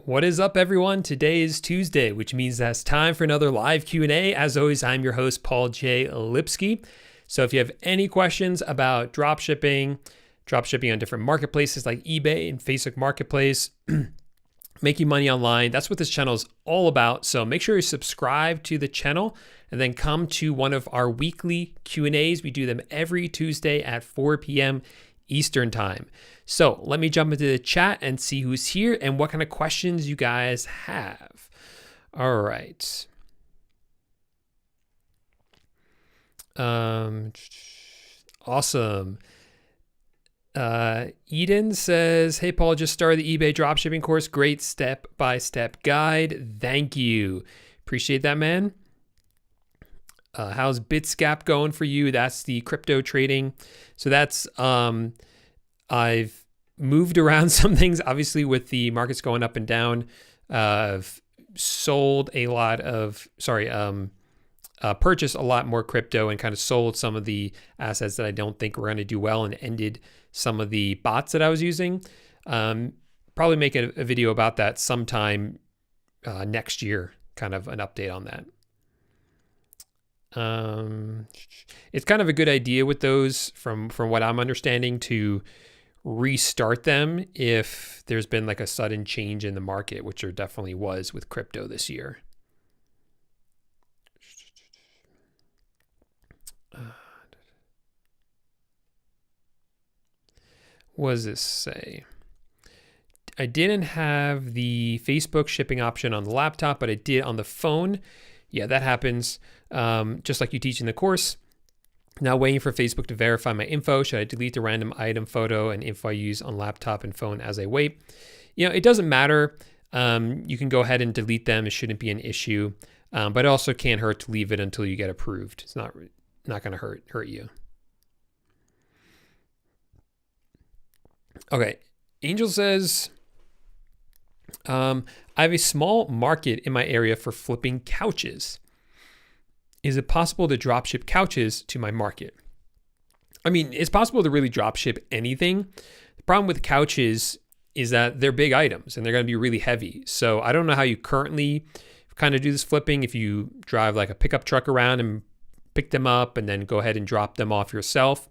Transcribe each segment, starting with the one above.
What is up, everyone? Today is Tuesday, which means that's time for another live Q&A. As always, I'm your host, Paul J Lipsky. So if you have any questions about dropshipping on different marketplaces like eBay and Facebook Marketplace, making money online, that's what this channel is all about. So make sure you subscribe to the channel and then come to one of our weekly Q&As. We do them every Tuesday at 4 p.m. Eastern time. So let me jump into the chat and see who's here and what kind of questions you guys have. All right. Awesome. Eden says, hey, Paul, just started the eBay dropshipping course. Great step-by-step guide. Thank you. Appreciate that, man. How's Bitsgap going for you? That's the crypto trading. So that's, I've moved around some things, obviously, with the markets going up and down. I've sold a lot of, purchased a lot more crypto and kind of sold some of the assets that I don't think were going to do well and ended some of the bots that I was using. Probably make a video about that sometime next year, kind of an update on that. It's kind of a good idea with those, from what I'm understanding, to restart them if there's been like a sudden change in the market, which there definitely was with crypto this year. What does this say? I didn't have the Facebook shipping option on the laptop, but I did on the phone. Yeah, that happens. Just like you teach in the course. Now waiting for Facebook to verify my info. Should I delete the random item photo and info I use on laptop and phone as I wait? You know, it doesn't matter. You can go ahead and delete them. It shouldn't be an issue. But it also can't hurt to leave it until you get approved. It's not going to hurt you. Okay. Angel says, I have a small market in my area for flipping couches. Is it possible to dropship couches to my market? I mean, it's possible to really dropship anything. The problem with couches is that they're big items and they're going to be really heavy. So I don't know how you currently kind of do this flipping. If you drive like a pickup truck around and pick them up and then go ahead and drop them off yourself,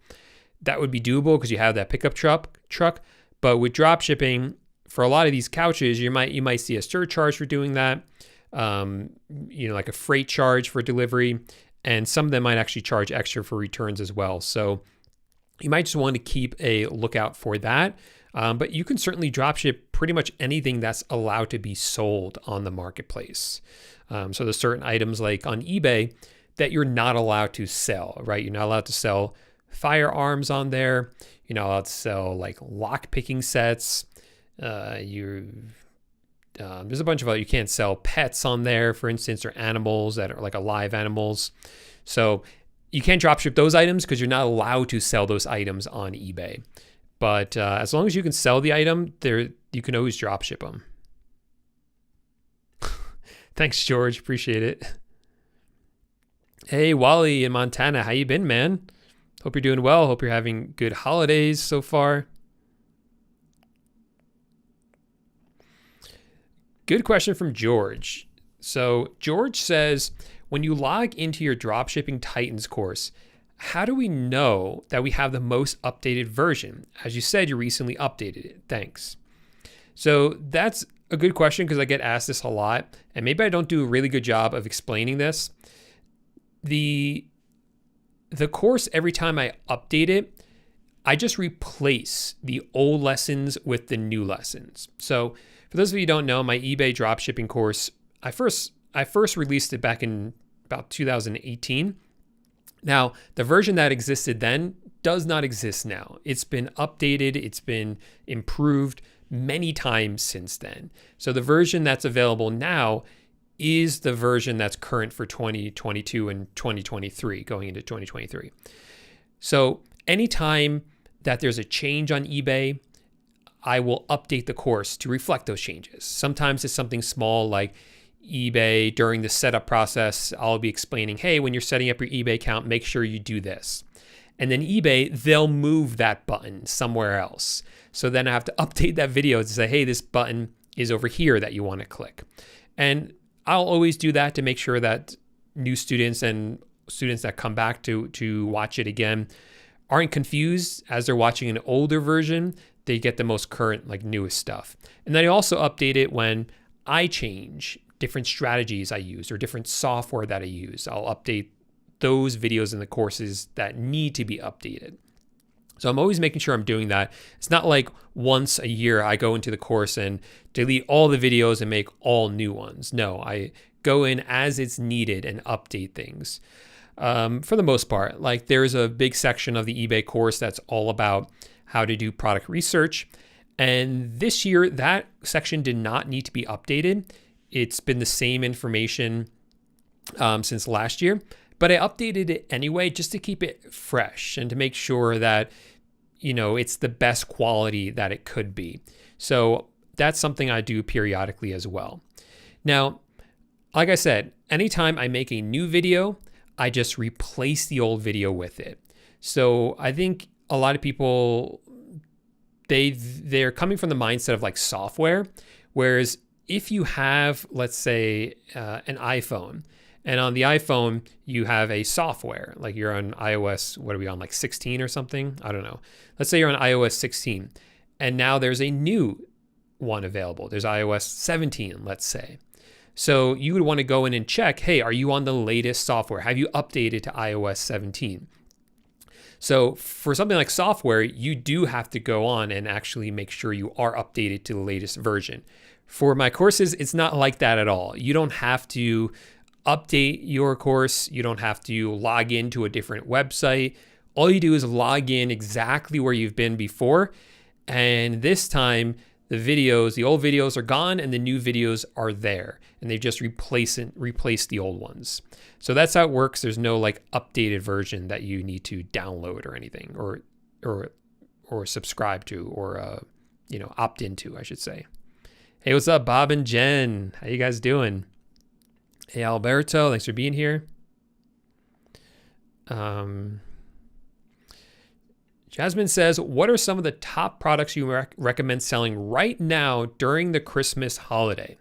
that would be doable because you have that pickup truck. But with dropshipping, for a lot of these couches, you might see a surcharge for doing that. Like a freight charge for delivery, and some of them might actually charge extra for returns as well. So you might just want to keep a lookout for that. But you can certainly dropship pretty much anything that's allowed to be sold on the marketplace. So there's certain items like on eBay that you're not allowed to sell, right? You're not allowed to sell firearms on there. You're not allowed to sell like lock picking sets. There's a bunch of other, you can't sell pets on there, for instance, or animals that are like alive animals. So you can't dropship those items because you're not allowed to sell those items on eBay. But as long as you can sell the item, you can always dropship them. Thanks, George. Appreciate it. Hey, Wally in Montana. How you been, man? Hope you're doing well. Hope you're having good holidays so far. Good question from George. So George says, when you log into your Dropshipping Titans course, how do we know that we have the most updated version? As you said, you recently updated it. Thanks. So that's a good question because I get asked this a lot, and maybe I don't do a really good job of explaining this. The course, every time I update it, I just replace the old lessons with the new lessons. So for those of you who don't know, my eBay dropshipping course, I first released it back in about 2018. Now, the version that existed then does not exist now. It's been updated, it's been improved many times since then. So the version that's available now is the version that's current for 2022 and 2023, going into 2023. So anytime that there's a change on eBay, I will update the course to reflect those changes. Sometimes it's something small like eBay during the setup process. I'll be explaining, hey, when you're setting up your eBay account, make sure you do this. And then eBay, they'll move that button somewhere else. So then I have to update that video to say, hey, this button is over here that you want to click. And I'll always do that to make sure that new students and students that come back to watch it again aren't confused as they're watching an older version. They get the most current, like newest stuff. And then I also update it when I change different strategies I use or different software that I use. I'll update those videos in the courses that need to be updated. So I'm always making sure I'm doing that. It's not like once a year I go into the course and delete all the videos and make all new ones. No, I go in as it's needed and update things. For the most part, like there's a big section of the eBay course that's all about how to do product research. And this year, that section did not need to be updated. It's been the same information since last year, but I updated it anyway just to keep it fresh and to make sure that, you know, it's the best quality that it could be. So that's something I do periodically as well. Now, like I said, anytime I make a new video, I just replace the old video with it. So I think a lot of people, they're coming from the mindset of like software, whereas if you have, let's say, an iPhone, and on the iPhone, you have a software, like you're on iOS, what are we on, like 16 or something? I don't know. Let's say you're on iOS 16, and now there's a new one available. There's iOS 17, let's say. So you would want to go in and check, hey, are you on the latest software? Have you updated to iOS 17? So for something like software, you do have to go on and actually make sure you are updated to the latest version. For my courses, it's not like that at all. You don't have to update your course. You don't have to log into a different website. All you do is log in exactly where you've been before. And this time, the old videos are gone and the new videos are there. And they've just replaced the old ones. So that's how it works. There's no like updated version that you need to download or anything or subscribe to or opt into, I should say. Hey, what's up, Bob and Jen? How you guys doing? Hey, Alberto, thanks for being here. Jasmine says, what are some of the top products you recommend selling right now during the Christmas holiday?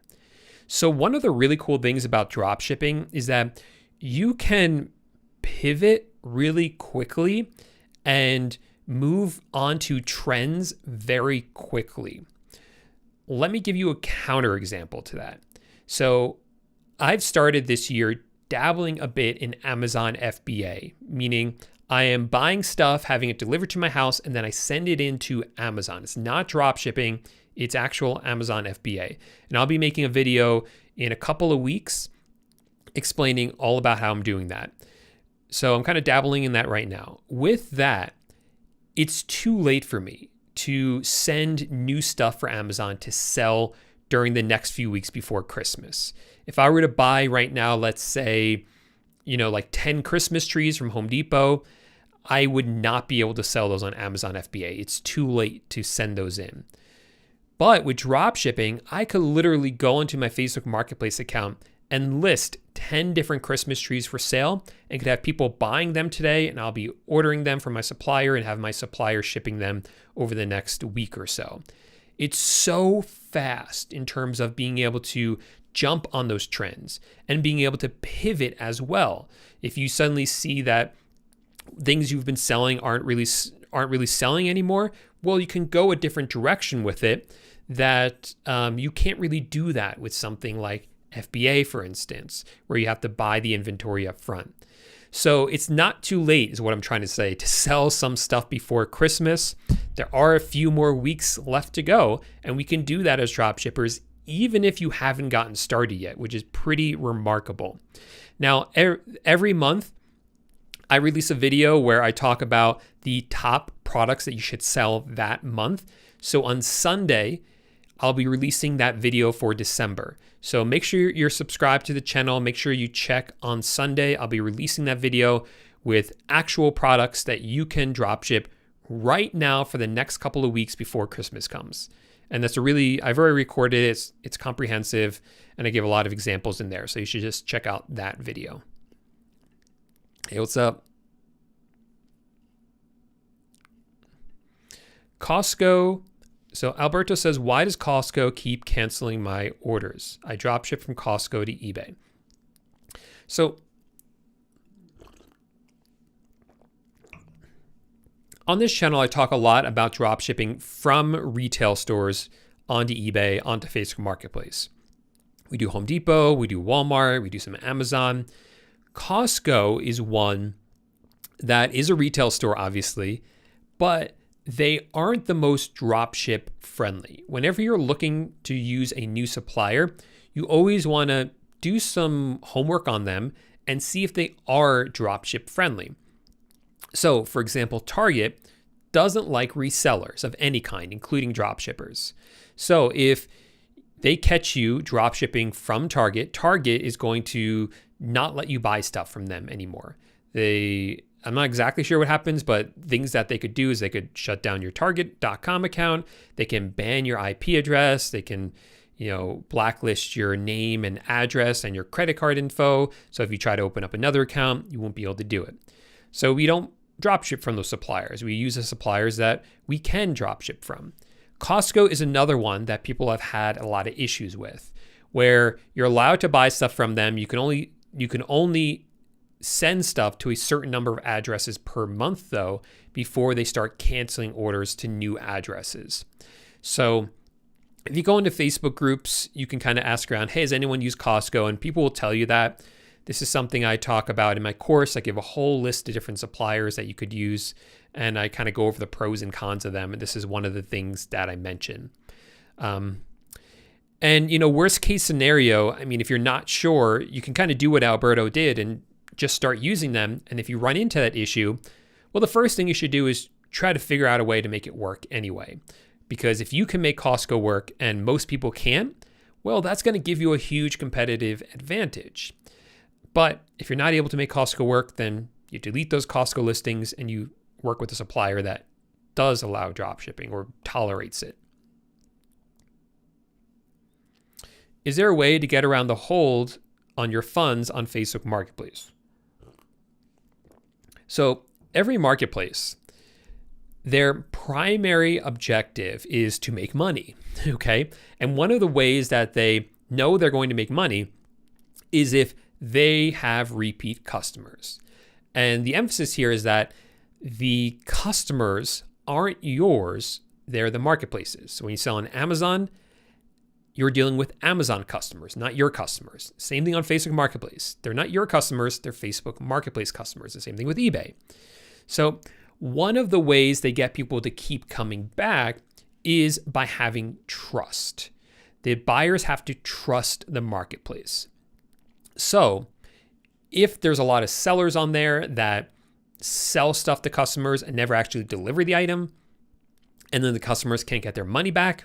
So one of the really cool things about dropshipping is that you can pivot really quickly and move on to trends very quickly. Let me give you a counterexample to that. So I've started this year dabbling a bit in Amazon FBA, meaning I am buying stuff, having it delivered to my house, and then I send it into Amazon. It's not drop shipping, it's actual Amazon FBA. And I'll be making a video in a couple of weeks explaining all about how I'm doing that. So I'm kind of dabbling in that right now. With that, it's too late for me to send new stuff for Amazon to sell during the next few weeks before Christmas. If I were to buy right now, let's say, like 10 Christmas trees from Home Depot, I would not be able to sell those on Amazon FBA. It's too late to send those in. But with drop shipping, I could literally go into my Facebook Marketplace account and list 10 different Christmas trees for sale and could have people buying them today, and I'll be ordering them from my supplier and have my supplier shipping them over the next week or so. It's so fast in terms of being able to jump on those trends and being able to pivot as well. If you suddenly see that things you've been selling aren't really selling anymore, well, you can go a different direction with it that you can't really do that with something like FBA, for instance, where you have to buy the inventory up front. So it's not too late, is what I'm trying to say, to sell some stuff before Christmas. There are a few more weeks left to go, and we can do that as drop shippers, even if you haven't gotten started yet, which is pretty remarkable. Now, every month, I release a video where I talk about the top products that you should sell that month. So on Sunday, I'll be releasing that video for December. So make sure you're subscribed to the channel. Make sure you check on Sunday. I'll be releasing that video with actual products that you can dropship right now for the next couple of weeks before Christmas comes. And I've already recorded it. It's comprehensive, and I give a lot of examples in there. So you should just check out that video. Hey, what's up? Costco So Alberto says, why does Costco keep canceling my orders? I dropship from Costco to eBay. So on this channel, I talk a lot about dropshipping from retail stores onto eBay, onto Facebook Marketplace. We do Home Depot, we do Walmart, we do some Amazon. Costco is one that is a retail store, obviously, but they aren't the most dropship friendly. Whenever you're looking to use a new supplier, you always want to do some homework on them and see if they are dropship friendly. So, for example, Target doesn't like resellers of any kind, including dropshippers. So if they catch you dropshipping from Target, Target is going to not let you buy stuff from them anymore. I'm not exactly sure what happens, but things that they could do is they could shut down your Target.com account. They can ban your IP address. They can, blacklist your name and address and your credit card info. So if you try to open up another account, you won't be able to do it. So we don't dropship from those suppliers. We use the suppliers that we can dropship from. Costco is another one that people have had a lot of issues with, where you're allowed to buy stuff from them. You can only send stuff to a certain number of addresses per month, though, before they start canceling orders to new addresses. So if you go into Facebook groups, you can kind of ask around, hey, has anyone used Costco? And people will tell you that. This is something I talk about in my course. I give a whole list of different suppliers that you could use, and I kind of go over the pros and cons of them. And this is one of the things that I mention. Worst case scenario, if you're not sure, you can kind of do what Alberto did and just start using them. And if you run into that issue, well, the first thing you should do is try to figure out a way to make it work anyway. Because if you can make Costco work and most people can't, well, that's going to give you a huge competitive advantage. But if you're not able to make Costco work, then you delete those Costco listings and you work with a supplier that does allow dropshipping or tolerates it. Is there a way to get around the hold on your funds on Facebook Marketplace? So every marketplace, their primary objective is to make money, okay? And one of the ways that they know they're going to make money is if they have repeat customers. And the emphasis here is that the customers aren't yours, they're the marketplaces. So when you sell on Amazon, you're dealing with Amazon customers, not your customers. Same thing on Facebook Marketplace. They're not your customers, they're Facebook Marketplace customers. The same thing with eBay. So one of the ways they get people to keep coming back is by having trust. The buyers have to trust the marketplace. So if there's a lot of sellers on there that sell stuff to customers and never actually deliver the item, and then the customers can't get their money back,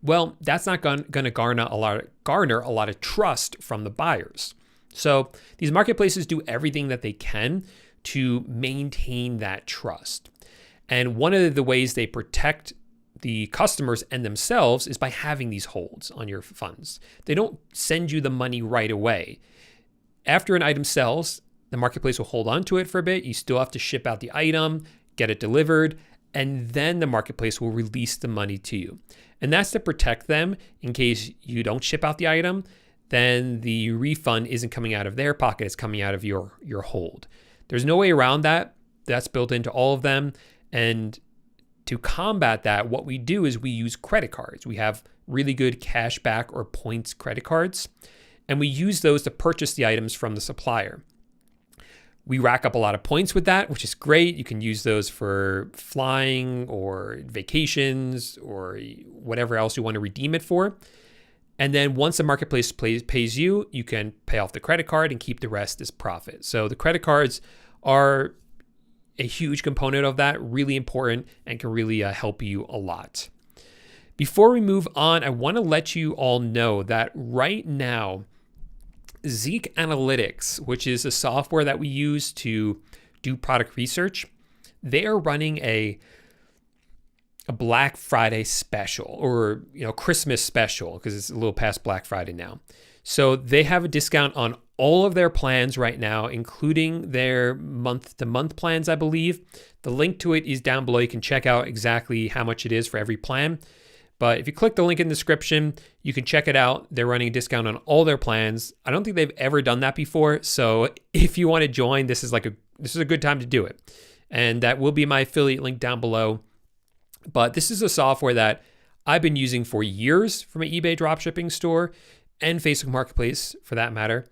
well, that's not going to garner a lot of trust from the buyers. So these marketplaces do everything that they can to maintain that trust. And one of the ways they protect the customers and themselves is by having these holds on your funds. They don't send you the money right away. After an item sells, the marketplace will hold on to it for a bit. You still have to ship out the item, get it delivered, and then the marketplace will release the money to you. And that's to protect them in case you don't ship out the item, then the refund isn't coming out of their pocket, it's coming out of your hold. There's no way around that. That's built into all of them. And to combat that, what we do is we use credit cards. We have really good cash back or points credit cards, and we use those to purchase the items from the supplier. We rack up a lot of points with that, which is great. You can use those for flying or vacations or whatever else you want to redeem it for. And then once the marketplace pays you, you can pay off the credit card and keep the rest as profit. So the credit cards are a huge component of that, really important, and can really help you a lot. Before we move on, I want to let you all know that right now, Zeek Analytics, which is a software that we use to do product research, they are running a Black Friday special, or Christmas special, because it's a little past Black Friday now. So they have a discount on all of their plans right now, including their month-to-month plans, I believe. The link to it is down below. You can check out exactly how much it is for every plan. But if you click the link in the description, you can check it out. They're running a discount on all their plans. I don't think they've ever done that before. So if you want to join, this is a good time to do it. And that will be my affiliate link down below. But this is a software that I've been using for years for my eBay dropshipping store and Facebook Marketplace for that matter.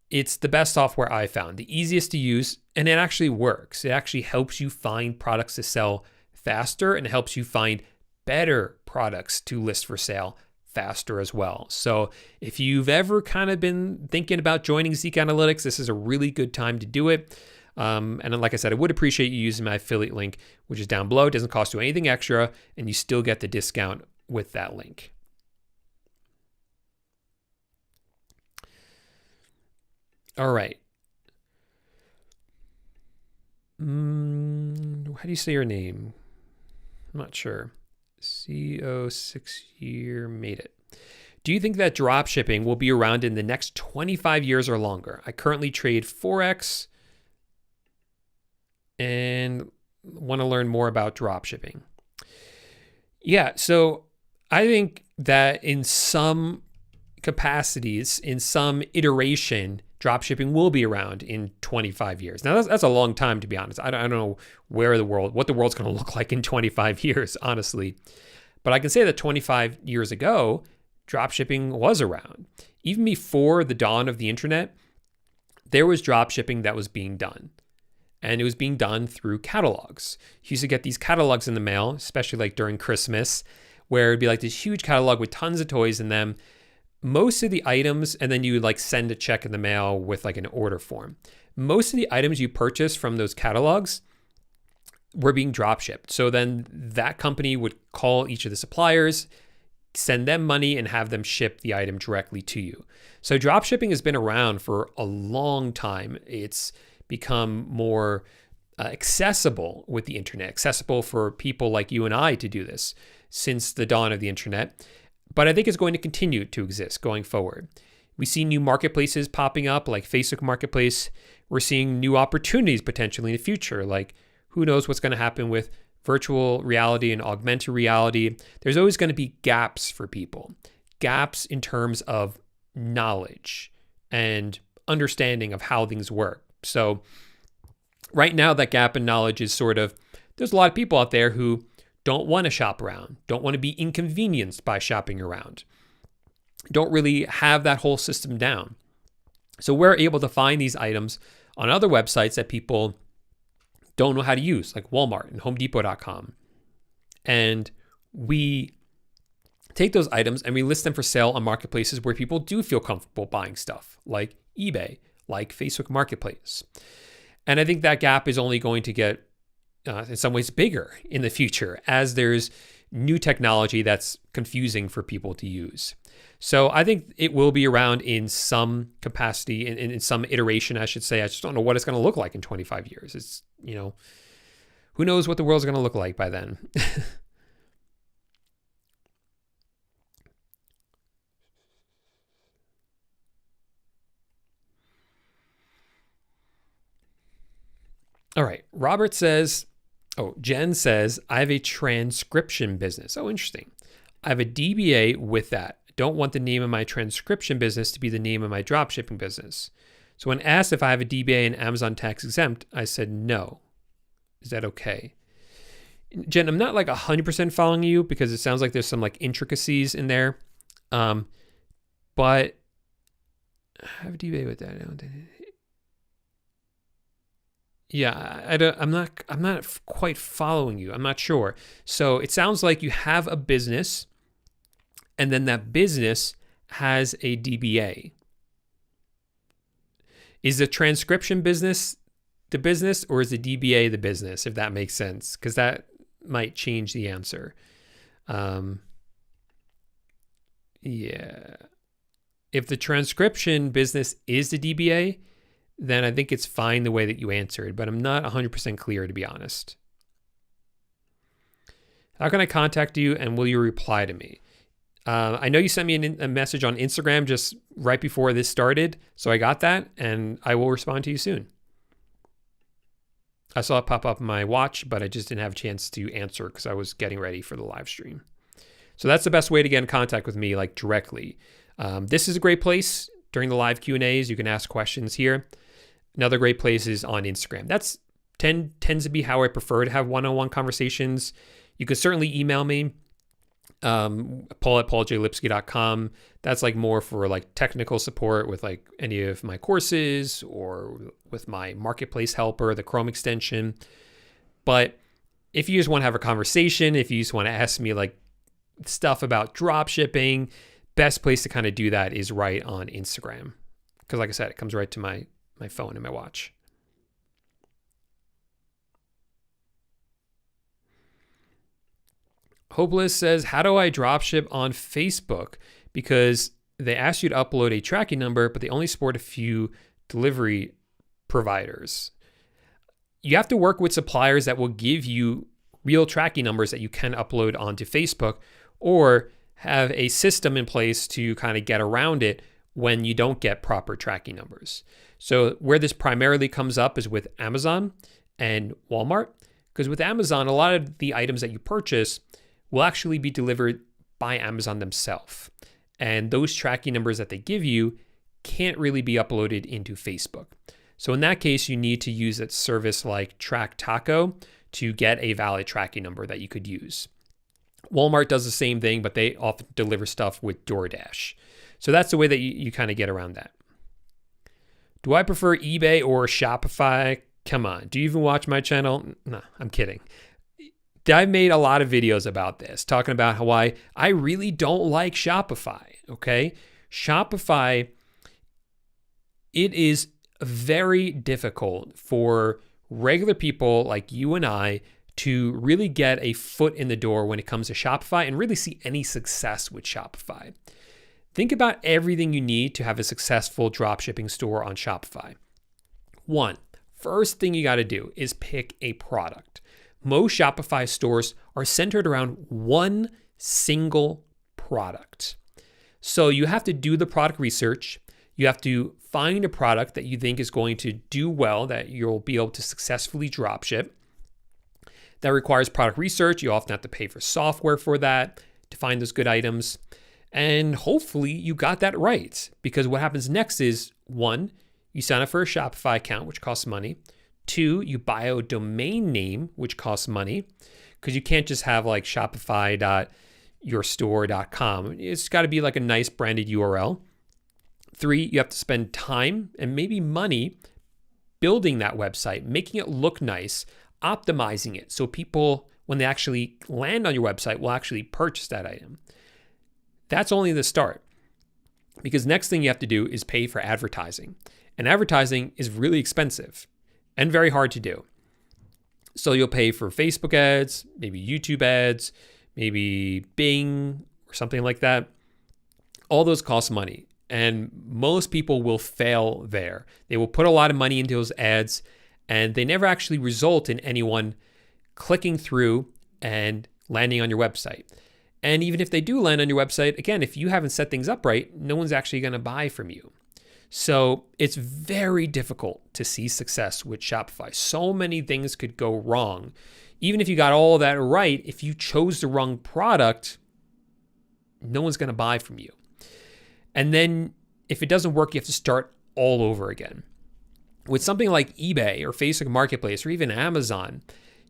It's the best software I found, the easiest to use, and it actually works. It actually helps you find products to sell faster and helps you find better products to list for sale faster as well. So if you've ever kind of been thinking about joining Zeek Analytics, this is a really good time to do it. And like I said, I would appreciate you using my affiliate link, which is down below. It doesn't cost you anything extra, and you still get the discount with that link. All right. How do you say your name? I'm not sure. CO 6-year made it. Do you think that dropshipping will be around in the next 25 years or longer? I currently trade Forex and want to learn more about dropshipping. Yeah, so I think that in some capacities, in some iteration, dropshipping will be around in 25 years. Now, that's a long time, to be honest. I don't know what the world's going to look like in 25 years, honestly. But I can say that 25 years ago, dropshipping was around. Even before the dawn of the internet, there was dropshipping that was being done. And it was being done through catalogs. You used to get these catalogs in the mail, especially like during Christmas, where it'd be like this huge catalog with tons of toys in them. Most of the items, and then you would like send a check in the mail with like an order form. Most of the items you purchased from those catalogs were being drop shipped. So then that company would call each of the suppliers, send them money, and have them ship the item directly to you. So drop shipping has been around for a long time. It's become more accessible with the internet, accessible for people like you and I to do this since the dawn of the internet. But I think it's going to continue to exist going forward. We see new marketplaces popping up like Facebook Marketplace. We're seeing new opportunities potentially in the future, like who knows what's going to happen with virtual reality and augmented reality. There's always going to be gaps for people, gaps in terms of knowledge and understanding of how things work. So right now, that gap in knowledge is there's a lot of people out there who don't want to shop around, don't want to be inconvenienced by shopping around, don't really have that whole system down. So we're able to find these items on other websites that people don't know how to use, like Walmart and HomeDepot.com. And we take those items and we list them for sale on marketplaces where people do feel comfortable buying stuff, like eBay, like Facebook Marketplace. And I think that gap is only going to get in some ways bigger in the future as there's new technology that's confusing for people to use. So I think it will be around in some capacity, in some iteration, I should say. I just don't know what it's going to look like in 25 years. It's, who knows what the world's going to look like by then. All right. Jen says, I have a transcription business. Oh, interesting. I have a DBA with that. I don't want the name of my transcription business to be the name of my dropshipping business. So when asked if I have a DBA and Amazon tax exempt, I said no. Is that okay? Jen, I'm not like 100% following you because it sounds like there's some like intricacies in there. But I have a DBA with that. Yeah, I'm not quite following you. I'm not sure. So it sounds like you have a business, and then that business has a DBA. Is the transcription business the business, or is the DBA the business? If that makes sense, because that might change the answer. Yeah. If the transcription business is the DBA, then I think it's fine the way that you answered, but I'm not 100% clear, to be honest. How can I contact you, and will you reply to me? I know you sent me a message on Instagram just right before this started, so I got that, and I will respond to you soon. I saw it pop up on my watch, but I just didn't have a chance to answer because I was getting ready for the live stream. So that's the best way to get in contact with me, like directly. This is a great place during the live Q&As. You can ask questions here. Another great place is on Instagram. That's tends to be how I prefer to have one-on-one conversations. You can certainly email me, paul@pauljlipsky.com. That's like more for like technical support with like any of my courses or with my marketplace helper, the Chrome extension. But if you just want to have a conversation, if you just want to ask me like stuff about drop shipping, best place to kind of do that is right on Instagram. Because like I said, it comes right to my phone and my watch. Hopeless says, how do I dropship on Facebook? Because they ask you to upload a tracking number, but they only support a few delivery providers. You have to work with suppliers that will give you real tracking numbers that you can upload onto Facebook, or have a system in place to kind of get around it when you don't get proper tracking numbers. So where this primarily comes up is with Amazon and Walmart, because with Amazon, a lot of the items that you purchase will actually be delivered by Amazon themselves. And those tracking numbers that they give you can't really be uploaded into Facebook. So in that case, you need to use a service like Track Taco to get a valid tracking number that you could use. Walmart does the same thing, but they often deliver stuff with DoorDash. So that's the way that you kind of get around that. Do I prefer eBay or Shopify? Come on, do you even watch my channel? No, I'm kidding. I've made a lot of videos about this, talking about how I really don't like Shopify, okay? Shopify, it is very difficult for regular people like you and I to really get a foot in the door when it comes to Shopify and really see any success with Shopify. Think about everything you need to have a successful dropshipping store on Shopify. First thing you got to do is pick a product. Most Shopify stores are centered around one single product. So you have to do the product research. You have to find a product that you think is going to do well, that you'll be able to successfully dropship. That requires product research. You often have to pay for software for that to find those good items. And hopefully you got that right, because what happens next is 1, you sign up for a Shopify account, which costs money. 2, you buy a domain name, which costs money, because you can't just have like shopify.yourstore.com. It's got to be like a nice branded URL. 3, you have to spend time and maybe money building that website, making it look nice, optimizing it so people, when they actually land on your website, will actually purchase that item. That's only the start, because next thing you have to do is pay for advertising. And advertising is really expensive and very hard to do. So you'll pay for Facebook ads, maybe YouTube ads, maybe Bing or something like that. All those cost money. And most people will fail there. They will put a lot of money into those ads, and they never actually result in anyone clicking through and landing on your website. And even if they do land on your website, again, if you haven't set things up right, no one's actually going to buy from you. So it's very difficult to see success with Shopify. So many things could go wrong. Even if you got all of that right, if you chose the wrong product, no one's going to buy from you. And then if it doesn't work, you have to start all over again. With something like eBay or Facebook Marketplace or even Amazon,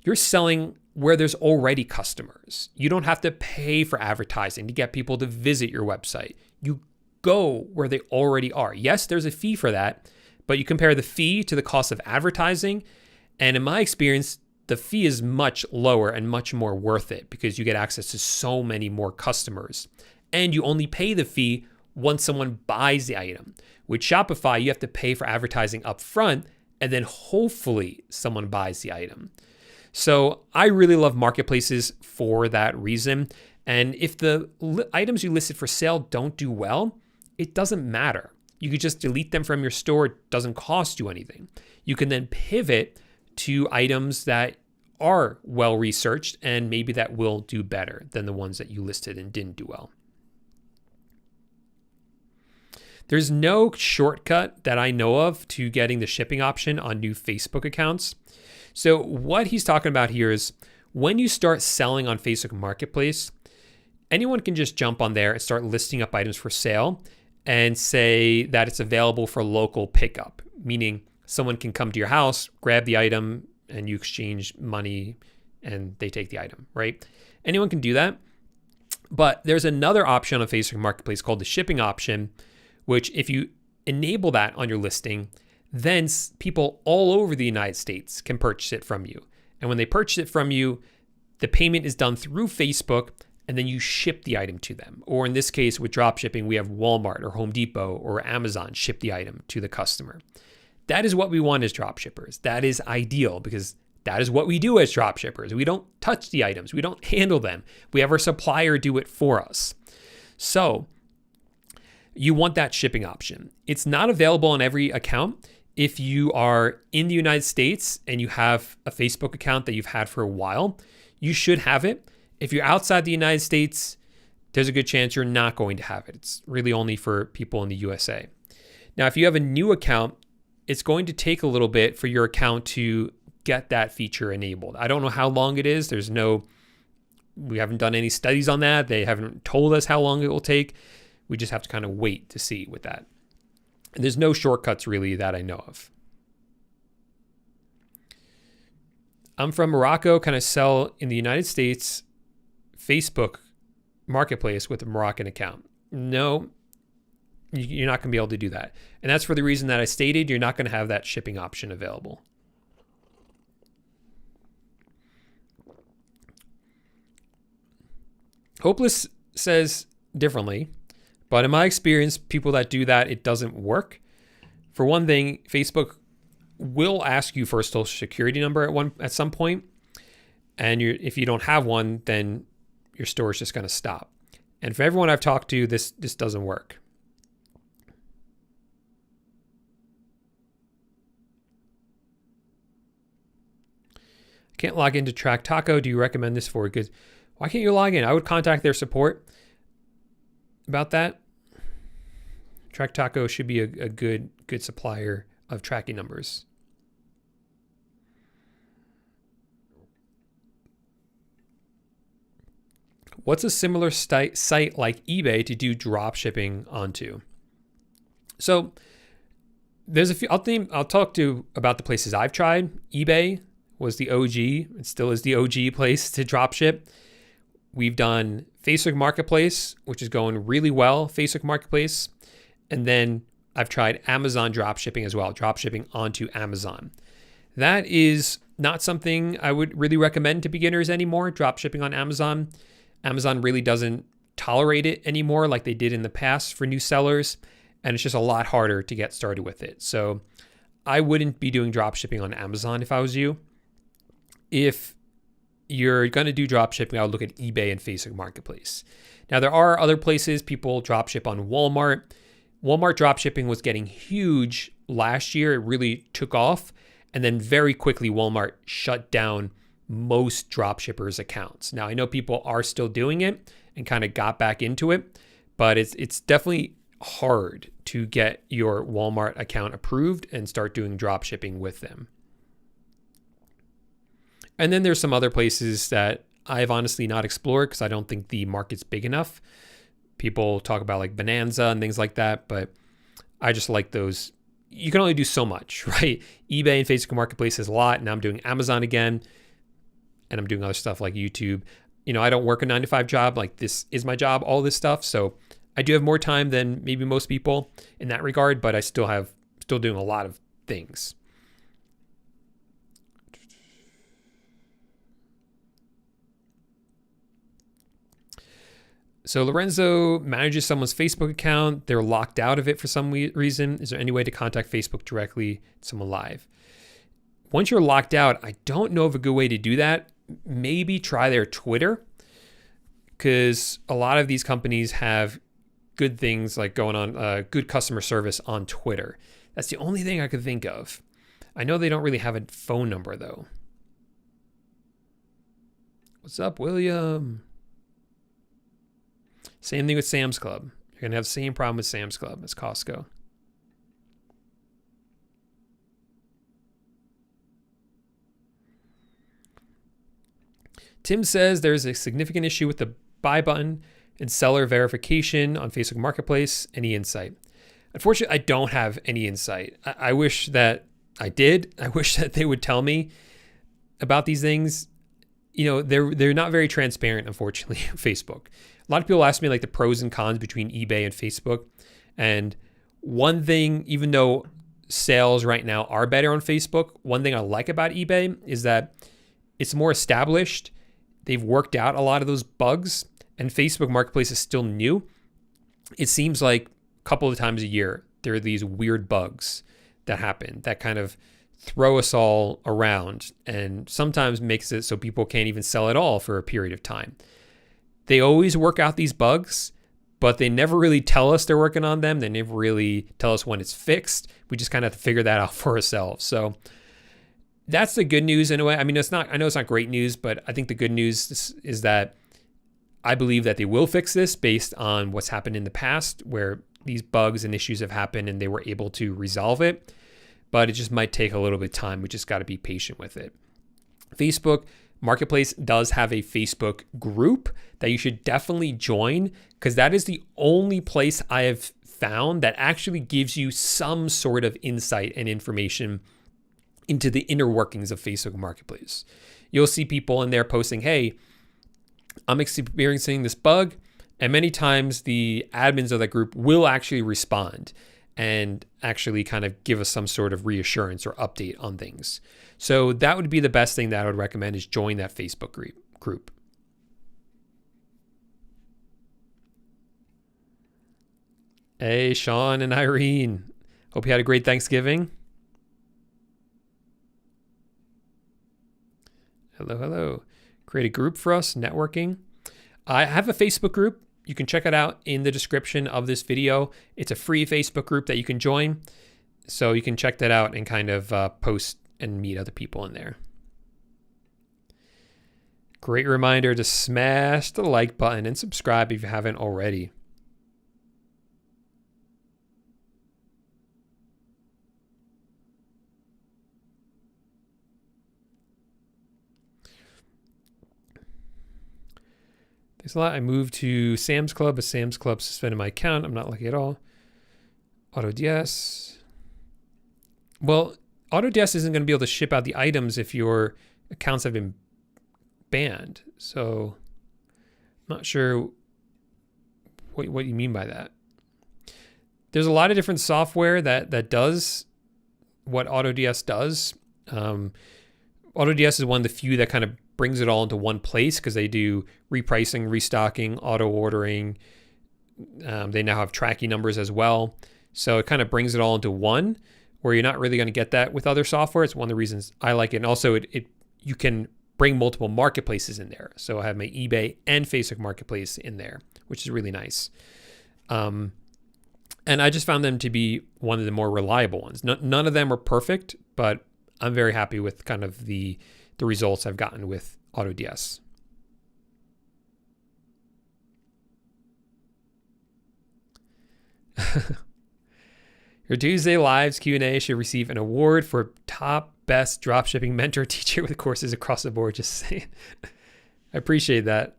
you're selling where there's already customers. You don't have to pay for advertising to get people to visit your website. You go where they already are. Yes, there's a fee for that, but you compare the fee to the cost of advertising, and in my experience, the fee is much lower and much more worth it because you get access to so many more customers. And you only pay the fee once someone buys the item. With Shopify, you have to pay for advertising up front, and then hopefully someone buys the item. So I really love marketplaces for that reason. And if the items you listed for sale don't do well, it doesn't matter. You could just delete them from your store. It doesn't cost you anything. You can then pivot to items that are well researched and maybe that will do better than the ones that you listed and didn't do well. There's no shortcut that I know of to getting the shipping option on new Facebook accounts. So what he's talking about here is when you start selling on Facebook Marketplace, anyone can just jump on there and start listing up items for sale and say that it's available for local pickup, meaning someone can come to your house, grab the item, and you exchange money and they take the item, right? Anyone can do that. But there's another option on Facebook Marketplace called the shipping option, which if you enable that on your listing, then people all over the United States can purchase it from you. And when they purchase it from you, the payment is done through Facebook, and then you ship the item to them. Or in this case, with dropshipping, we have Walmart or Home Depot or Amazon ship the item to the customer. That is what we want as dropshippers. That is ideal because that is what we do as dropshippers. We don't touch the items. We don't handle them. We have our supplier do it for us. So you want that shipping option. It's not available on every account. If you are in the United States and you have a Facebook account that you've had for a while, you should have it. If you're outside the United States, there's a good chance you're not going to have it. It's really only for people in the USA. Now, if you have a new account, it's going to take a little bit for your account to get that feature enabled. I don't know how long it is. We haven't done any studies on that. They haven't told us how long it will take. We just have to kind of wait to see with that. And there's no shortcuts really that I know of. I'm from Morocco. Can I sell in the United States Facebook Marketplace with a Moroccan account? No, you're not going to be able to do that. And that's for the reason that I stated. You're not going to have that shipping option available. Hopeless says differently, but in my experience, people that do that, it doesn't work. For one thing, Facebook will ask you for a social security number at some point, and if you don't have one, then your store is just going to stop. And for everyone I've talked to, this doesn't work. I can't log into Track Taco. Do you recommend this for? Because why can't you log in? I would contact their support about that. Track Taco should be a good supplier of tracking numbers. What's a similar site like eBay to do drop shipping onto? So there's a few. I'll talk about the places I've tried. eBay was the OG. It still is the OG place to drop ship. We've done Facebook Marketplace, which is going really well. Facebook Marketplace, and then I've tried Amazon drop shipping as well. Drop shipping onto Amazon. That is not something I would really recommend to beginners anymore. Drop shipping on Amazon. Amazon really doesn't tolerate it anymore like they did in the past for new sellers, and it's just a lot harder to get started with it. So I wouldn't be doing drop shipping on Amazon if I was you. If you're going to do drop shipping, I would look at eBay and Facebook Marketplace. Now, there are other places people drop ship on Walmart. Walmart drop shipping was getting huge last year. It really took off. And then very quickly, Walmart shut down most drop shippers' accounts. Now, I know people are still doing it and kind of got back into it, but it's definitely hard to get your Walmart account approved and start doing drop shipping with them. And then there's some other places that I've honestly not explored because I don't think the market's big enough. People talk about like Bonanza and things like that, but I just like those. You can only do so much, right? eBay and Facebook Marketplace is a lot. Now I'm doing Amazon again, and I'm doing other stuff like YouTube. I don't work a 9-to-5 job. Like, this is my job, all this stuff. So I do have more time than maybe most people in that regard, but I still doing a lot of things. So Lorenzo manages someone's Facebook account. They're locked out of it for some reason. Is there any way to contact Facebook directly to someone live? Once you're locked out, I don't know of a good way to do that. Maybe try their Twitter, because a lot of these companies have good things like going on, good customer service on Twitter. That's the only thing I could think of. I know they don't really have a phone number though. What's up, William? Same thing with Sam's Club. You're going to have the same problem with Sam's Club as Costco. Tim says there's a significant issue with the buy button. and seller verification on Facebook Marketplace. Any insight? Unfortunately, I don't have any insight. I wish that I did. I wish that they would tell me about these things. You know, they're not very transparent, unfortunately, Facebook. A lot of people ask me like the pros and cons between eBay and Facebook. And one thing, even though sales right now are better on Facebook, one thing I like about eBay is that it's more established. They've worked out a lot of those bugs, and Facebook Marketplace is still new. It seems like a couple of times a year, there are these weird bugs that happen that kind of throw us all around and sometimes makes it so people can't even sell at all for a period of time. They always work out these bugs, but they never really tell us they're working on them. They never really tell us when it's fixed. We just kind of have to figure that out for ourselves. So that's the good news in a way. I mean, I know it's not great news, but I think the good news is that I believe that they will fix this based on what's happened in the past where these bugs and issues have happened and they were able to resolve it. But it just might take a little bit of time. We just got to be patient with it. Facebook Marketplace does have a Facebook group that you should definitely join, because that is the only place I have found that actually gives you some sort of insight and information into the inner workings of Facebook Marketplace. You'll see people in there posting, hey, I'm experiencing this bug. And many times the admins of that group will actually respond and actually kind of give us some sort of reassurance or update on things. So that would be the best thing that I would recommend, is join that Facebook group. Hey, Sean and Irene. Hope you had a great Thanksgiving. Hello, hello. Create a group for us, networking. I have a Facebook group. You can check it out in the description of this video. It's a free Facebook group that you can join. So you can check that out and kind of post and meet other people in there. Great reminder to smash the like button and subscribe if you haven't already. Thanks a lot. I moved to Sam's Club, but Sam's Club suspended my account. I'm not lucky at all. AutoDS. Well, AutoDS isn't going to be able to ship out the items if your accounts have been banned. So I'm not sure what you mean by that. There's a lot of different software that does what AutoDS does. AutoDS is one of the few that kind of brings it all into one place, because they do repricing, restocking, auto ordering. They now have tracking numbers as well. So it kind of brings it all into one, where you're not really going to get that with other software. It's one of the reasons I like it. And also you can bring multiple marketplaces in there. So I have my eBay and Facebook Marketplace in there, which is really nice. And I just found them to be one of the more reliable ones. None of them are perfect, but I'm very happy with kind of the results I've gotten with AutoDS. Your Tuesday Lives Q&A should receive an award for top best dropshipping mentor teacher with courses across the board. Just saying. I appreciate that.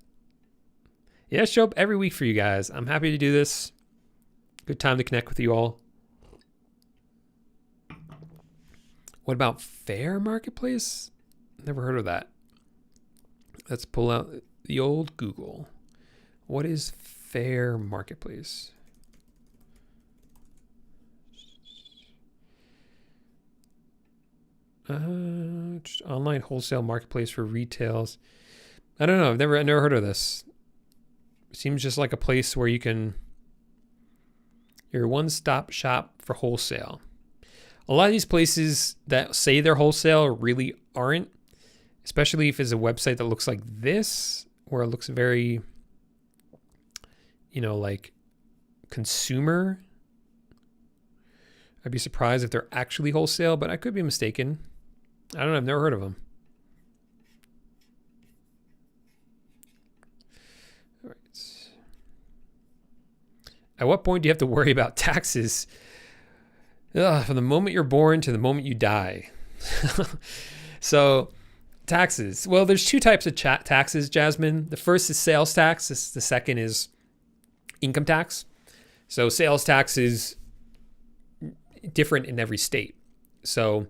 Yeah, show up every week for you guys. I'm happy to do this. Good time to connect with you all. What about Fair Marketplace? Never heard of that. Let's pull out the old Google. What is Fair Marketplace? Online wholesale marketplace for retails. I don't know. I've never heard of this. It seems just like a place where you're a one-stop shop for wholesale. A lot of these places that say they're wholesale really aren't, especially if it's a website that looks like this, where it looks very, like consumer. I'd be surprised if they're actually wholesale, but I could be mistaken. I don't know. I've never heard of them. All right. At what point do you have to worry about taxes? From the moment you're born to the moment you die. So taxes. Well, there's two types of taxes, Jasmine. The first is sales tax. The second is income tax. So sales tax is different in every state. So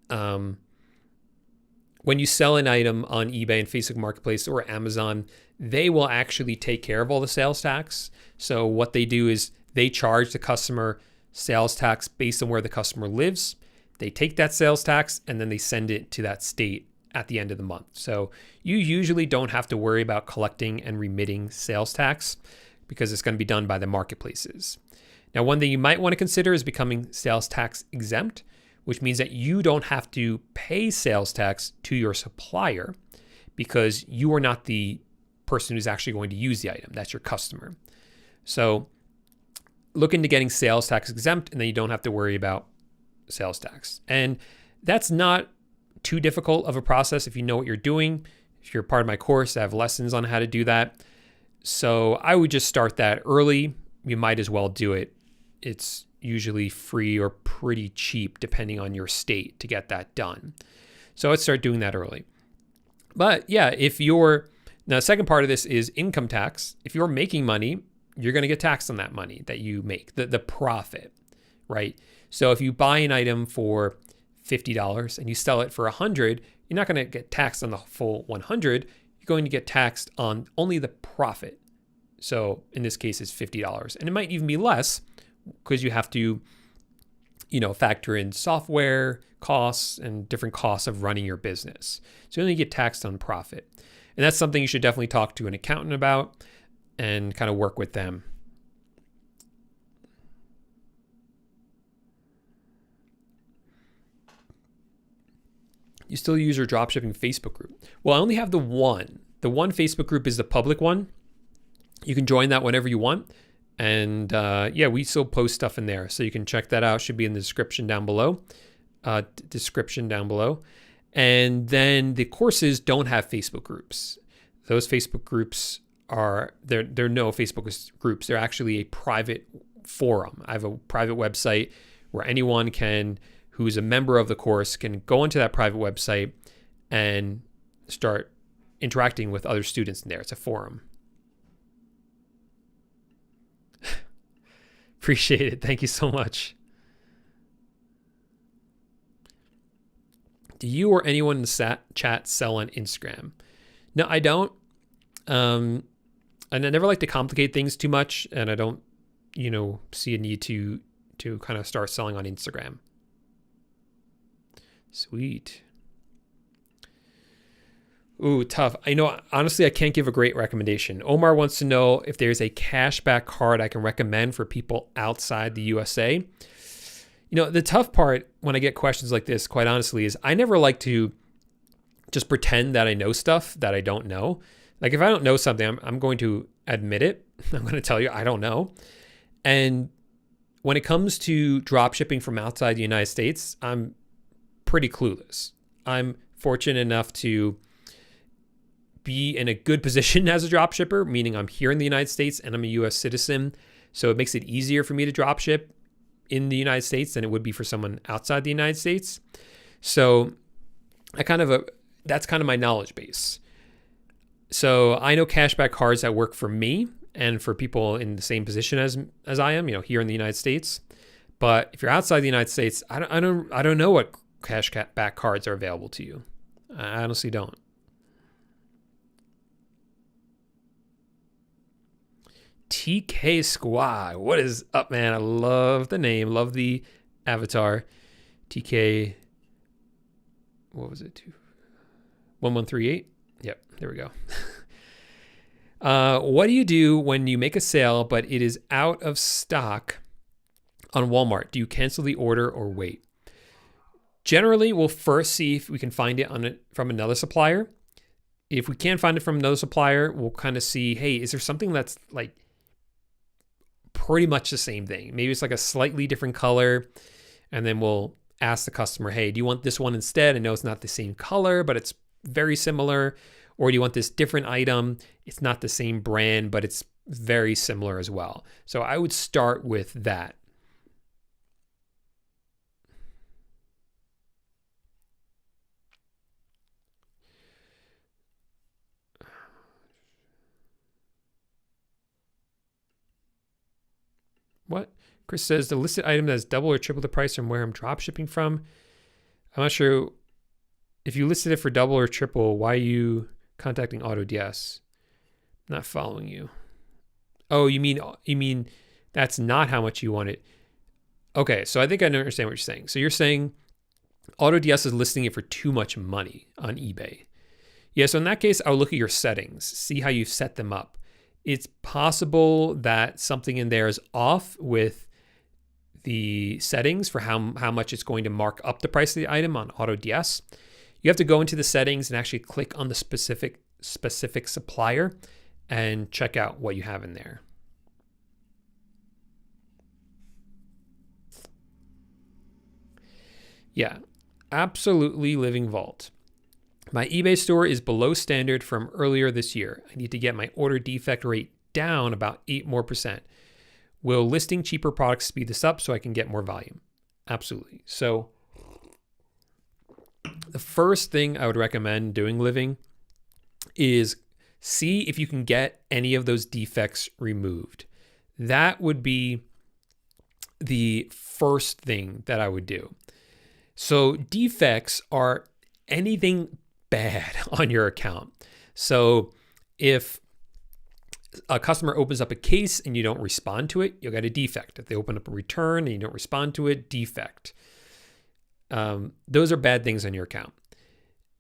when you sell an item on eBay and Facebook Marketplace or Amazon, they will actually take care of all the sales tax. So what they do is they charge the customer sales tax based on where the customer lives. They take that sales tax and then they send it to that state at the end of the month. So you usually don't have to worry about collecting and remitting sales tax because it's going to be done by the marketplaces. Now, one thing you might want to consider is becoming sales tax exempt, which means that you don't have to pay sales tax to your supplier because you are not the person who's actually going to use the item. That's your customer. So look into getting sales tax exempt, and then you don't have to worry about sales tax. And that's not too difficult of a process if you know what you're doing. If you're part of my course, I have lessons on how to do that. So I would just start that early. You might as well do it. It's usually free or pretty cheap depending on your state to get that done. So I'd start doing that early. But yeah, now the second part of this is income tax. If you're making money, you're going to get taxed on that money that you make, the profit, right? So if you buy an item for $50 and you sell it for $100, you're not going to get taxed on the full $100. You're going to get taxed on only the profit. So in this case, it's $50. And it might even be less because you have to, factor in software costs and different costs of running your business. So you only get taxed on profit. And that's something you should definitely talk to an accountant about and kind of work with them. You still use your dropshipping Facebook group? Well, I only have the one. The one Facebook group is the public one. You can join that whenever you want. And we still post stuff in there. So you can check that out. Should be in the description down below. And then the courses don't have Facebook groups. Those Facebook groups they're no Facebook groups. They're actually a private forum. I have a private website where anyone who's a member of the course can go into that private website and start interacting with other students in there. It's a forum. Appreciate it. Thank you so much. Do you or anyone in the chat sell on Instagram? No, I don't. And I never like to complicate things too much, and I don't, see a need to kind of start selling on Instagram. Sweet. Ooh, tough. Honestly, I can't give a great recommendation. Omar wants to know if there's a cashback card I can recommend for people outside the USA. The tough part when I get questions like this, quite honestly, is I never like to just pretend that I know stuff that I don't know. Like if I don't know something, I'm going to admit it. I'm going to tell you I don't know. And when it comes to drop shipping from outside the United States, I'm pretty clueless. I'm fortunate enough to be in a good position as a drop shipper, meaning I'm here in the United States and I'm a US citizen. So it makes it easier for me to drop ship in the United States than it would be for someone outside the United States. So that's kind of my knowledge base. So I know cashback cards that work for me and for people in the same position as I am, here in the United States. But if you're outside the United States, I don't know what cashback cards are available to you. I honestly don't. TK Squad. What is up, man? I love the name. Love the avatar. TK. What was it? 1138? Yep. There we go. What do you do when you make a sale, but it is out of stock on Walmart? Do you cancel the order or wait? Generally, we'll first see if we can find it from another supplier. If we can't find it from another supplier, we'll kind of see, hey, is there something that's like pretty much the same thing? Maybe it's like a slightly different color. And then we'll ask the customer, hey, do you want this one instead? I know it's not the same color, but it's very similar. Or do you want this different item? It's not the same brand, but it's very similar as well. So I would start with that. What? Chris says the listed item that is double or triple the price from where I'm drop shipping from. I'm not sure if you listed it for double or triple. Why are you contacting AutoDS? Not following you. Oh, you mean that's not how much you want it. Okay, so I think I understand what you're saying. So you're saying AutoDS is listing it for too much money on eBay. Yeah, so in that case, I'll look at your settings, see how you've set them up. It's possible that something in there is off with the settings for how much it's going to mark up the price of the item on AutoDS. You have to go into the settings and actually click on the specific supplier and check out what you have in there. Yeah, absolutely living vault. My eBay store is below standard from earlier this year. I need to get my order defect rate down about 8% more. Will listing cheaper products speed this up so I can get more volume? Absolutely. So the first thing I would recommend doing, Living, is see if you can get any of those defects removed. That would be the first thing that I would do. So defects are anything bad on your account. So if a customer opens up a case and you don't respond to it, you'll get a defect. If they open up a return and you don't respond to it, defect. Those are bad things on your account.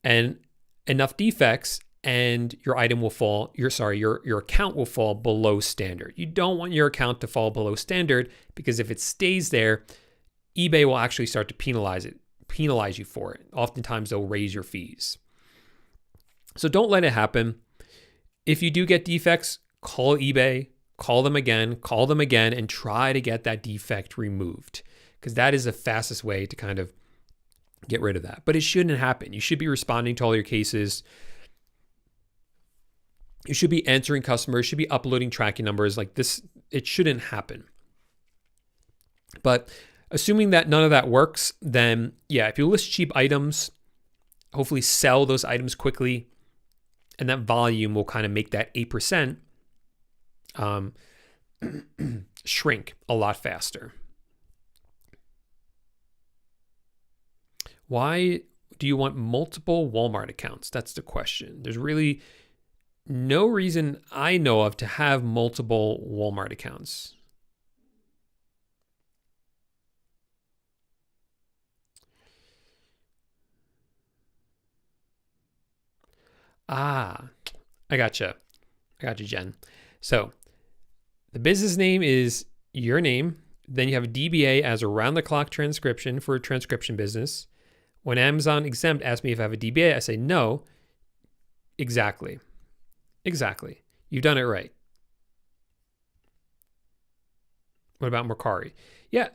And enough defects and your item will fall, your account will fall below standard. You don't want your account to fall below standard because if it stays there, eBay will actually start to penalize you for it. Oftentimes they'll raise your fees. So don't let it happen. If you do get defects, call eBay, call them again, and try to get that defect removed because that is the fastest way to kind of get rid of that. But it shouldn't happen. You should be responding to all your cases. You should be answering customers, should be uploading tracking numbers like this. It shouldn't happen. But assuming that none of that works, then yeah, if you list cheap items, hopefully sell those items quickly, and that volume will kind of make that 8% shrink a lot faster. Why do you want multiple Walmart accounts? That's the question. There's really no reason I know of to have multiple Walmart accounts. I gotcha, Jen. So the business name is your name. Then you have a DBA as around-the-clock transcription for a transcription business. When Amazon Exempt asks me if I have a DBA, I say no. Exactly. You've done it right. What about Mercari? Yeah,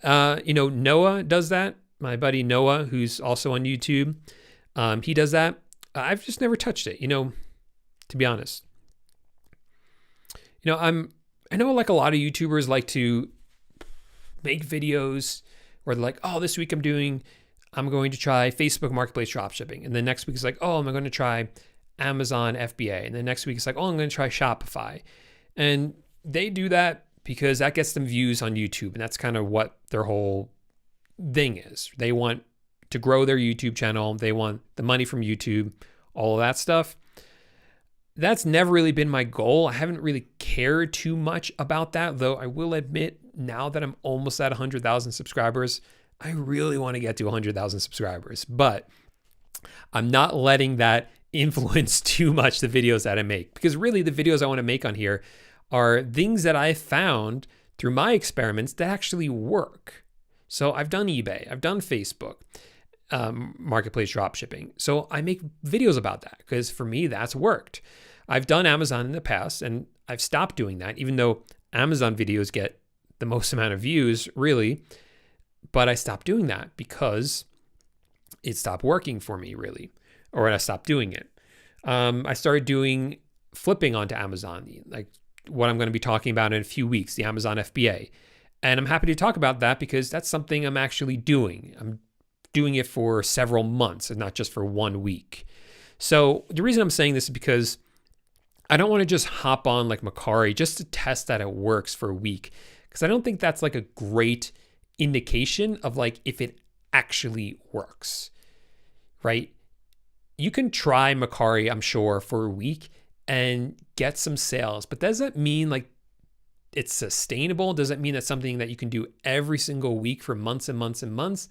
Noah does that. My buddy Noah, who's also on YouTube, he does that. I've just never touched it, to be honest. I know like a lot of YouTubers like to make videos where they're like, oh, this week I'm going to try Facebook Marketplace dropshipping. And then next week it's like, oh, I'm going to try Amazon FBA. And then next week it's like, oh, I'm going to try Shopify. And they do that because that gets them views on YouTube. And that's kind of what their whole thing is. They want to grow their YouTube channel. They want the money from YouTube, all of that stuff. That's never really been my goal. I haven't really cared too much about that, though I will admit now that I'm almost at 100,000 subscribers, I really want to get to 100,000 subscribers, but I'm not letting that influence too much the videos that I make, because really the videos I want to make on here are things that I found through my experiments that actually work. So I've done eBay, I've done Facebook, marketplace dropshipping. So I make videos about that because for me, that's worked. I've done Amazon in the past and I've stopped doing that, even though Amazon videos get the most amount of views, really. But I stopped doing that because it stopped working for me, really, or I stopped doing it. I started doing flipping onto Amazon, like what I'm going to be talking about in a few weeks, the Amazon FBA. And I'm happy to talk about that because that's something I'm actually doing. I'm doing it for several months and not just for 1 week. So the reason I'm saying this is because I don't want to just hop on like Mercari just to test that it works for a week, because I don't think that's like a great indication of like if it actually works, right? You can try Mercari, I'm sure, for a week and get some sales, but does that mean like it's sustainable? Does that mean that's something that you can do every single week for months and months and months?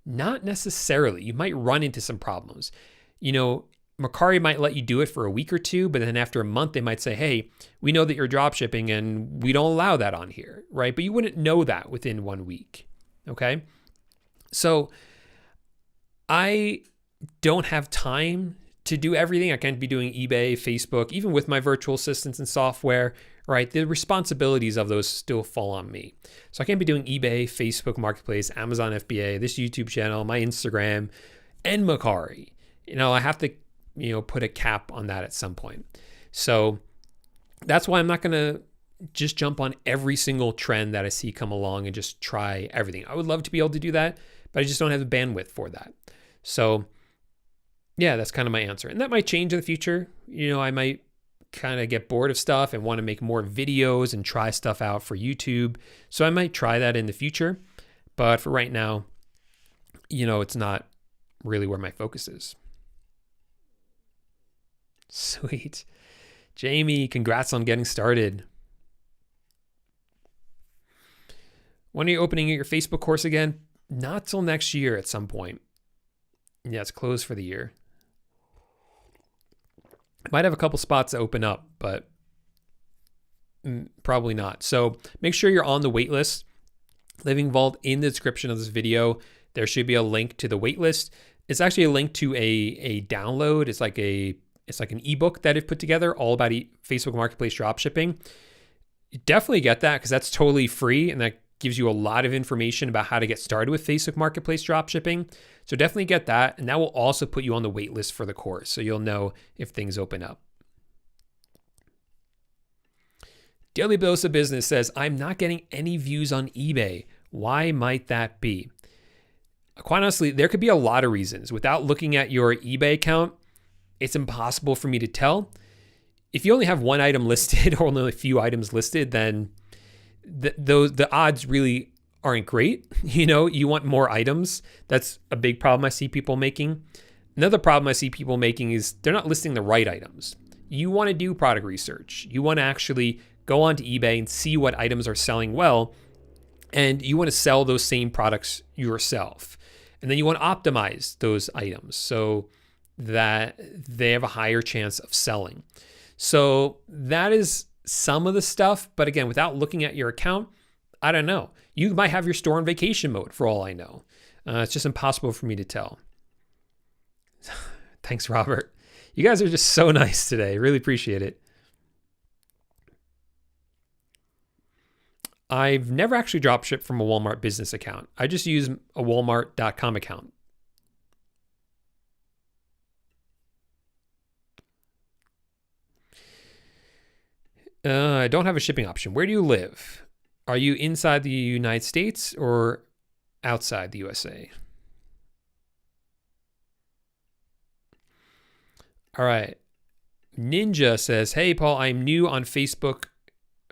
Not necessarily. You might run into some problems. You know, Mercari might let you do it for a week or two, but then after a month, they might say, hey, we know that you're drop shipping and we don't allow that on here, right? But you wouldn't know that within 1 week, okay? So I don't have time to do everything. I can't be doing eBay, Facebook, even with my virtual assistants and software, right? The responsibilities of those still fall on me. So I can't be doing eBay, Facebook Marketplace, Amazon FBA, this YouTube channel, my Instagram, and Mercari. You know, I have to, put a cap on that at some point. So that's why I'm not going to just jump on every single trend that I see come along and just try everything. I would love to be able to do that, but I just don't have the bandwidth for that. So yeah, that's kind of my answer. And that might change in the future. I might kind of get bored of stuff and want to make more videos and try stuff out for YouTube. So I might try that in the future. But for right now, it's not really where my focus is. Sweet. Jamie, congrats on getting started. When are you opening your Facebook course again? Not till next year at some point. Yeah, it's closed for the year. Might have a couple spots to open up, but probably not. So make sure you're on the wait list. Living Vault, in the description of this video, there should be a link to the wait list. It's actually a link to a download. It's like an ebook that I've put together all about Facebook Marketplace dropshipping. You definitely get that because that's totally free, and that gives you a lot of information about how to get started with Facebook Marketplace dropshipping. So definitely get that, and that will also put you on the wait list for the course, so you'll know if things open up. Daily Dose of Business says, I'm not getting any views on eBay. Why might that be? Quite honestly, there could be a lot of reasons. Without looking at your eBay account, it's impossible for me to tell. If you only have one item listed or only a few items listed, then the odds really aren't great. You want more items. That's a big problem I see people making. Another problem I see people making is they're not listing the right items. You want to do product research. You want to actually go onto eBay and see what items are selling well, and you want to sell those same products yourself. And then you want to optimize those items so that they have a higher chance of selling. So that is some of the stuff, but again, without looking at your account, I don't know. You might have your store in vacation mode for all I know. It's just impossible for me to tell. Thanks, Robert. You guys are just so nice today. Really appreciate it. I've never actually dropshipped from a Walmart business account. I just use a Walmart.com account. I don't have a shipping option. Where do you live? Are you inside the United States or outside the USA? All right. Ninja says, hey, Paul, I'm new on Facebook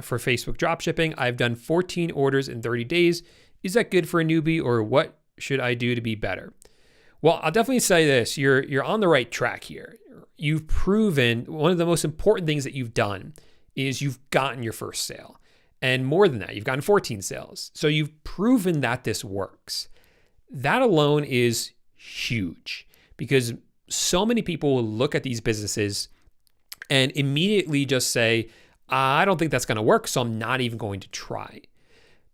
for Facebook dropshipping. I've done 14 orders in 30 days. Is that good for a newbie, or what should I do to be better? Well, I'll definitely say this. You're on the right track here. You've proven one of the most important things that you've done is you've gotten your first sale. And more than that, you've gotten 14 sales. So you've proven that this works. That alone is huge, because so many people will look at these businesses and immediately just say, I don't think that's going to work, so I'm not even going to try.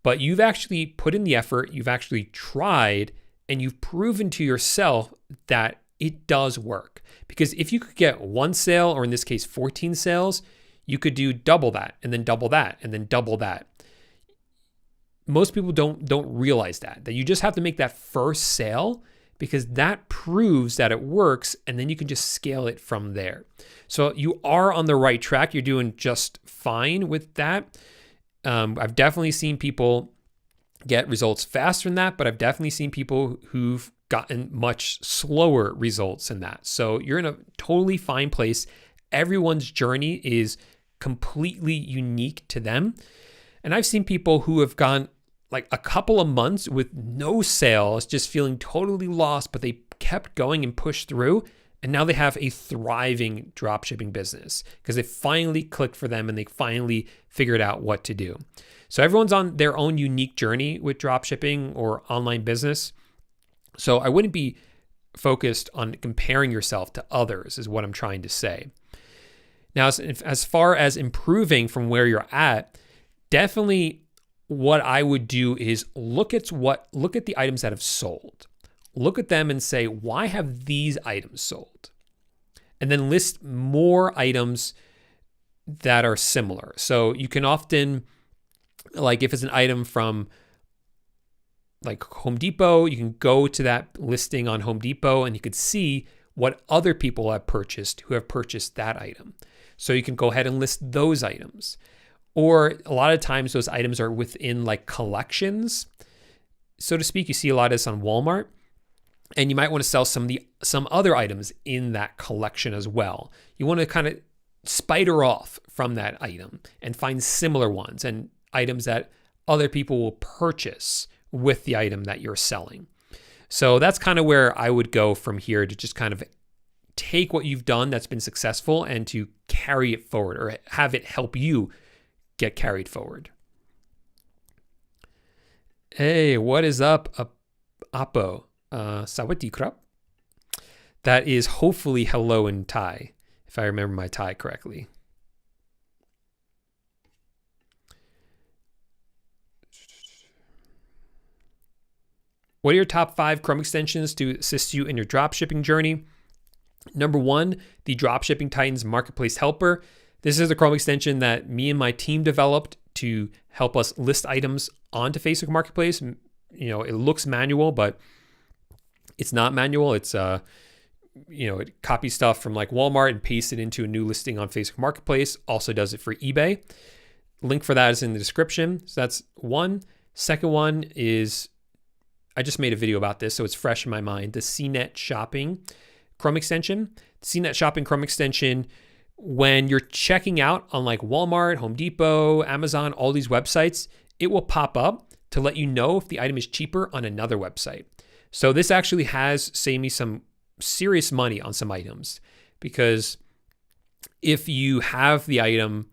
But you've actually put in the effort, you've actually tried, and you've proven to yourself that it does work. Because if you could get one sale, or in this case, 14 sales, you could do double that, and then double that, and then double that. Most people don't realize that you just have to make that first sale, because that proves that it works, and then you can just scale it from there. So you are on the right track. You're doing just fine with that. I've definitely seen people get results faster than that, but I've definitely seen people who've gotten much slower results than that. So you're in a totally fine place. Everyone's journey is completely unique to them. And I've seen people who have gone like a couple of months with no sales, just feeling totally lost, but they kept going and pushed through. And now they have a thriving dropshipping business because it finally clicked for them and they finally figured out what to do. So everyone's on their own unique journey with dropshipping or online business. So I wouldn't be focused on comparing yourself to others is what I'm trying to say. Now, as far as improving from where you're at, definitely what I would do is look at the items that have sold. Look at them and say, why have these items sold? And then list more items that are similar. So you can often, like if it's an item from like Home Depot, you can go to that listing on Home Depot and you could see what other people have purchased who have purchased that item. So you can go ahead and list those items. Or a lot of times those items are within like collections, so to speak. You see a lot of this on Walmart. And you might want to sell some other items in that collection as well. You want to kind of spider off from that item and find similar ones and items that other people will purchase with the item that you're selling. So that's kind of where I would go from here, to just kind of take what you've done that's been successful and to carry it forward or have it help you get carried forward. Hey, what is up, Apo? Sawati krap. That is hopefully hello in Thai, if I remember my Thai correctly. What are your top 5 Chrome extensions to assist you in your dropshipping journey? Number 1, the Dropshipping Titans Marketplace Helper. This is a Chrome extension that me and my team developed to help us list items onto Facebook Marketplace. You know, it looks manual, but it's not manual. It's it copies stuff from like Walmart and pastes it into a new listing on Facebook Marketplace. Also does it for eBay. Link for that is in the description. So that's one. Second one is, I just made a video about this, so it's fresh in my mind. The CNET Shopping Chrome extension. The CNET Shopping Chrome extension, when you're checking out on like Walmart, Home Depot, Amazon, all these websites, it will pop up to let you know if the item is cheaper on another website. So this actually has saved me some serious money on some items, because if you have the item,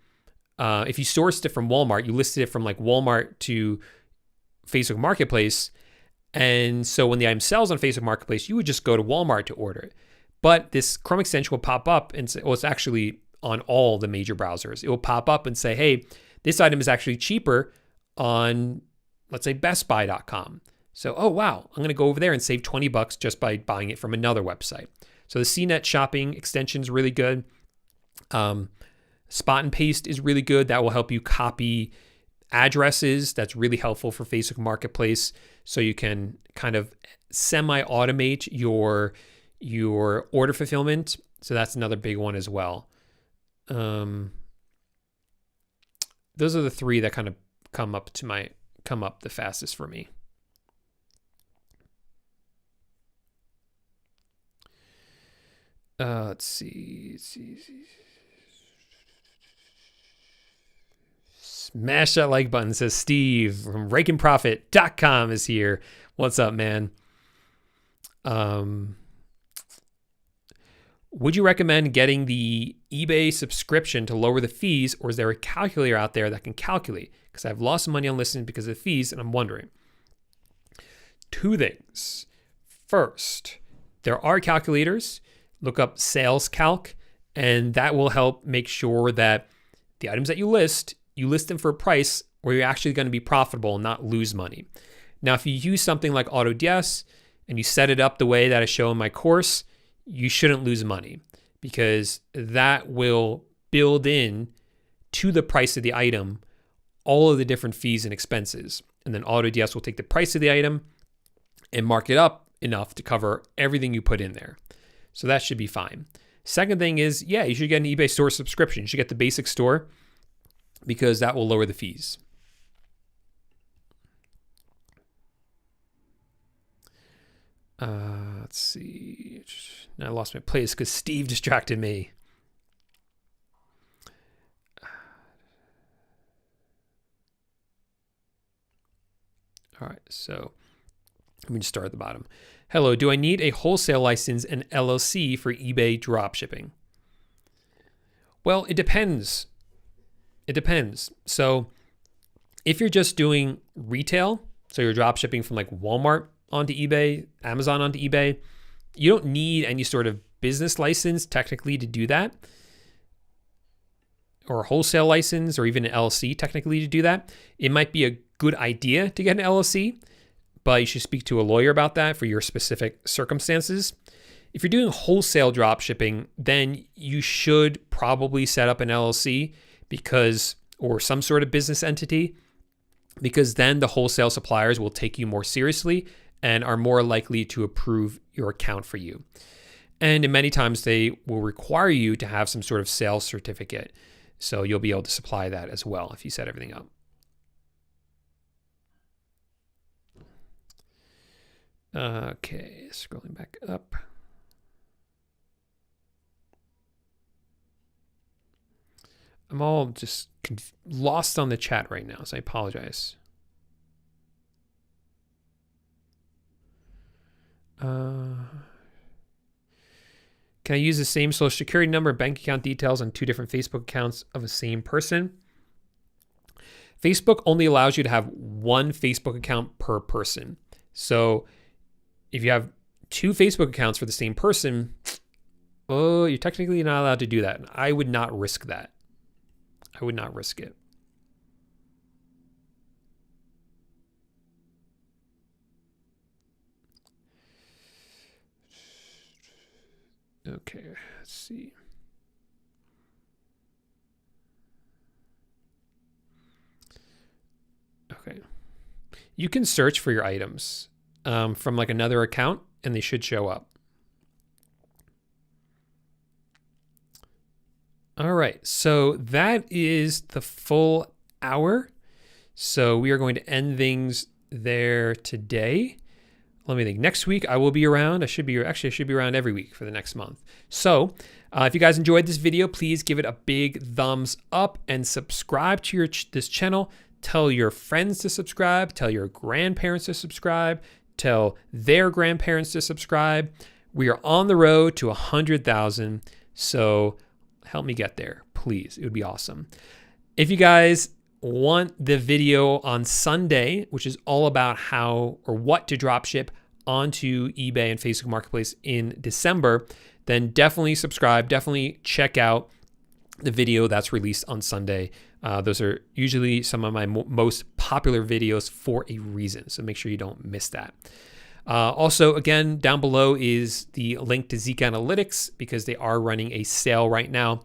if you sourced it from Walmart, you listed it from like Walmart to Facebook Marketplace. And so when the item sells on Facebook Marketplace, you would just go to Walmart to order it. But this Chrome extension will pop up and say, well, it's actually on all the major browsers. It will pop up and say, hey, this item is actually cheaper on, let's say, bestbuy.com. So, oh, wow, I'm going to go over there and save $20 just by buying it from another website. So the CNET Shopping extension is really good. Spot and Paste is really good. That will help you copy addresses. That's really helpful for Facebook Marketplace. So you can kind of semi-automate your order fulfillment. So that's another big one as well. Those are the 3 that kind of come up the fastest for me. Let's see. Smash that like button, says Steve from RakeandProfit.com is here. What's up, man? Would you recommend getting the eBay subscription to lower the fees, or is there a calculator out there that can calculate? Because I've lost money on listening because of the fees, and I'm wondering. 2 things. First, there are calculators. Look up Sales Calc, and that will help make sure that the items that you list them for a price where you're actually going to be profitable and not lose money. Now, if you use something like AutoDS and you set it up the way that I show in my course, you shouldn't lose money, because that will build in to the price of the item all of the different fees and expenses. And then AutoDS will take the price of the item and mark it up enough to cover everything you put in there. So that should be fine. Second thing is, yeah, you should get an eBay store subscription. You should get the basic store, because that will lower the fees. Let's see. Now I lost my place because Steve distracted me. All right, so let me just start at the bottom. Hello, do I need a wholesale license and LLC for eBay dropshipping? Well, it depends. It depends. So if you're just doing retail, so you're dropshipping from like Walmart onto eBay, Amazon onto eBay, you don't need any sort of business license technically to do that, or a wholesale license, or even an LLC technically to do that. It might be a good idea to get an LLC, but you should speak to a lawyer about that for your specific circumstances. If you're doing wholesale drop shipping, then you should probably set up an LLC or some sort of business entity, because then the wholesale suppliers will take you more seriously and are more likely to approve your account for you. And in many times they will require you to have some sort of sales certificate. So you'll be able to supply that as well if you set everything up. Okay, scrolling back up. I'm all just lost on the chat right now, so I apologize. Can I use the same social security number and bank account details on 2 different Facebook accounts of the same person? Facebook only allows you to have 1 Facebook account per person. So if you have 2 Facebook accounts for the same person, you're technically not allowed to do that. I would not risk that. I would not risk it. Okay, let's see. Okay. You can search for your items from like another account and they should show up. All right, so that is the full hour. So we are going to end things there today. Let me think. Next week I will be around. I should be around every week for the next month. So if you guys enjoyed this video, please give it a big thumbs up and subscribe to this channel. Tell your friends to subscribe. Tell your grandparents to subscribe. Tell their grandparents to subscribe. We are on the road to 100,000. So help me get there, please. It would be awesome. If you guys want the video on Sunday, which is all about how or what to drop ship onto eBay and Facebook Marketplace in December, then definitely subscribe. Definitely check out the video that's released on Sunday. Those are usually some of my most popular videos for a reason. So make sure you don't miss that. Also, again, down below is the link to Zeek Analytics because they are running a sale right now.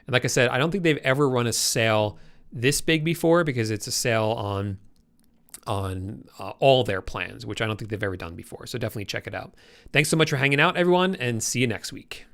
And like I said, I don't think they've ever run a sale this big before because it's a sale on all their plans, which I don't think they've ever done before. So definitely check it out. Thanks so much for hanging out, everyone, and see you next week.